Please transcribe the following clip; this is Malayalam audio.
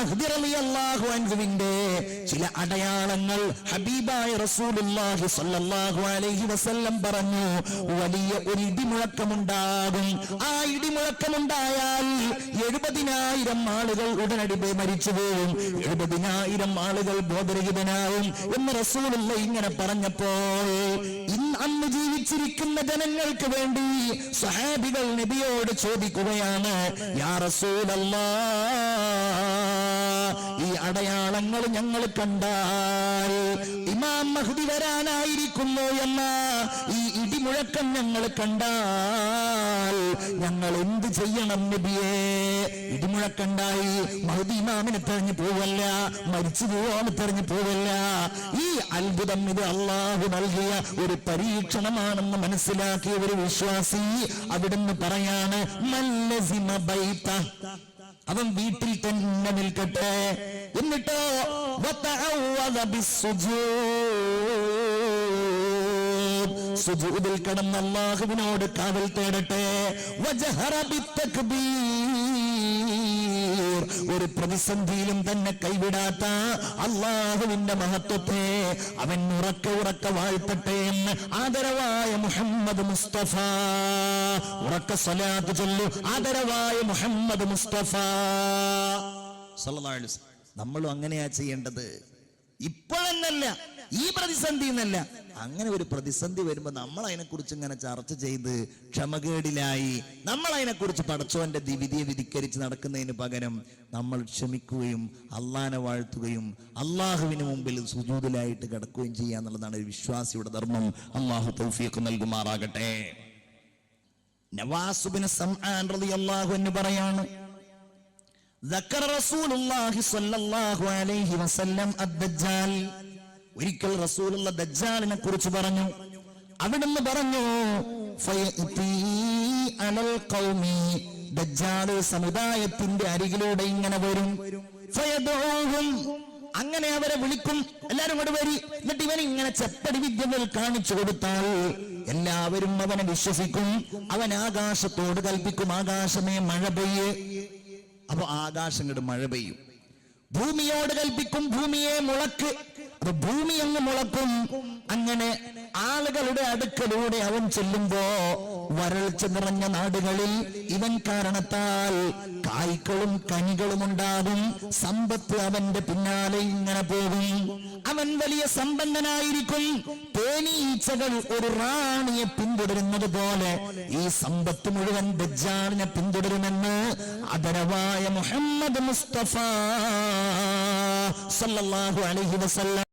മഹ്ദി റളിയല്ലാഹു അൻഹുവിന്റെ ചില അടയാളങ്ങൾ ഹബീബായ റസൂലുള്ളാഹി സ്വല്ലല്ലാഹു അലൈഹി വസല്ലം പറഞ്ഞു, വലിയ ഒരു ഇടിമുഴക്കമുണ്ടാകും. ആ ഇടിമുഴക്കമുണ്ടായാൽ 70,000 ആളുകൾ ഉടനടി മരിച്ചു പോകും, 70,000 ആളുകൾ ബോധരഹിതനാവും എന്ന് റസൂലുള്ള ഇങ്ങനെ പറഞ്ഞപ്പോൾ അന്ന് ജീവിച്ചിരിക്കുന്ന ജനങ്ങൾക്ക് വേണ്ടി സ്വഹാബികൾ നബിയോട് ചോദിക്കുകയാണ്, യാ റസൂലല്ലാഹ്, ഈ അടയാളങ്ങൾ ഞങ്ങൾ കണ്ടാൽ ഇമാം മഹ്ദി വരാനായിരിക്കുന്നു എന്ന ഈ ഇടിമുഴക്കം ഞങ്ങൾ കണ്ടാൽ ഞങ്ങൾ എന്ത് ചെയ്യണം നബിയേ? ഇടിമുഴക്കണ്ടായി മഹ്ദി ഇമാമിനെ തെരഞ്ഞു പോവല്ല, മരിച്ചു പോവാന്ന് തെരഞ്ഞു പോവല്ല. ഈ അത്ഭുതം ഇത് അള്ളാഹു നൽകിയ ഒരു പരീക്ഷണമാണെന്ന് മനസ്സിലാക്കിയ ഒരു വിശ്വാസി അവിടുന്ന് പറയാണ്, മല്ലസിമ ബൈത, അവൻ വീട്ടിൽ തന്നെ നിൽക്കട്ടെ, എന്നിട്ടോ വതഅവദ സുജൂദിൽ കിടന്ന് അല്ലാഹുവിനോട് കാവൽ തേടട്ടെ, വജഹറ ബിത്തക്ബീർ, ഒരു പ്രതിസന്ധിയിലും തന്നെ കൈവിടാത്ത അല്ലാഹുവിന്റെ മഹത്വത്തെ അവൻ ഉറക്കെ വാഴ്ത്തട്ടെ എന്ന് ആദരവായ മുഹമ്മദ് മുസ്തഫ. ഉറക്കെ സ്വലാത്ത് ചൊല്ലു, ആദരവായ മുഹമ്മദ് മുസ്തഫ സല്ലല്ലാഹു അലൈഹി വസല്ലം. നമ്മളും അങ്ങനെയാ ചെയ്യേണ്ടത്. ഇപ്പോഴെന്നല്ല, ഈ പ്രതിസന്ധി എന്നല്ല, അങ്ങനെ ഒരു പ്രതിസന്ധി വരുമ്പോ നമ്മൾ അതിനെക്കുറിച്ച് ഇങ്ങനെ ചർച്ച ചെയ്ത് ക്ഷമകേടിലായി നമ്മൾ അതിനെക്കുറിച്ച് പടച്ചോന്റെ വിധിയെ വിധിക്കരിച്ച് നടക്കുന്നതിന് പകരം നമ്മൾ ക്ഷമിക്കുകയും അള്ളാനെ വാഴ്ത്തുകയും അള്ളാഹുവിന് മുമ്പിൽ സുജൂദിലായിട്ട് കിടക്കുകയും ചെയ്യുക എന്നുള്ളതാണ് ഒരു വിശ്വാസിയുടെ ധർമ്മം. അള്ളാഹു തൗഫീഖ് നൽകുമാറാകട്ടെ. നവാസ് ഇബ്നു സംആൻ റളിയല്ലാഹു അൻഹു പറയാണ്, ذكر رسول الله صلى الله عليه وسلم الدجال. ഒരിക്കൽ റസൂലുള്ള ദജ്ജാലിനെ കുറിച്ച് പറഞ്ഞു. അവിടുന്ന് പറഞ്ഞു, ഫയഅതി അലൽ ഖൗമി, ദജ്ജാൽ സമുദായത്തിന്റെ അരികിലൂടെ ഇങ്ങനെ വരും. ഫയദഊഹും, അങ്ങനെ അവരെ വിളിക്കും, എല്ലാരും കൂടെ വരി. എന്നിട്ട് ഇവൻ ഇങ്ങനെ ചെപ്പടി വിദ്യകൾ കാണിച്ചു കൊടുത്താൽ എല്ലാവരും അവനെ വിശ്വസിക്കും. അവൻ ആകാശത്തോട് കൽപ്പിക്കും, ആകാശമേ മഴ പെയ്യേ. അപ്പൊ ആകാശം കൊണ്ട് മഴ പെയ്യും. ഭൂമിയോട് കൽപ്പിക്കും, ഭൂമിയെ മുളക്ക്. അപ്പൊ ഭൂമി അങ്ങ് മുളക്കും. അങ്ങനെ ആളുകളുടെ അടുക്കലൂടെ അവൻ ചെല്ലുമ്പോ വരൾച്ച നിറഞ്ഞ നാടുകളിൽ ഇവൻ കാരണത്താൽ കായ്ക്കളും കനികളും ഉണ്ടാകും. സമ്പത്ത് അവന്റെ പിന്നാലെ ഇങ്ങനെ പോകും. അവൻ വലിയ സമ്പന്നനായിരിക്കും. തേനീച്ചകൾ ഒരു റാണിയെ പിന്തുടരുന്നത് പോലെ ഈ സമ്പത്ത് മുഴുവൻ ദജ്ജാലിനെ പിന്തുടരുമെന്ന് ആദരവായ മുഹമ്മദ് മുസ്തഫ സല്ലല്ലാഹു അലൈഹി വസല്ലം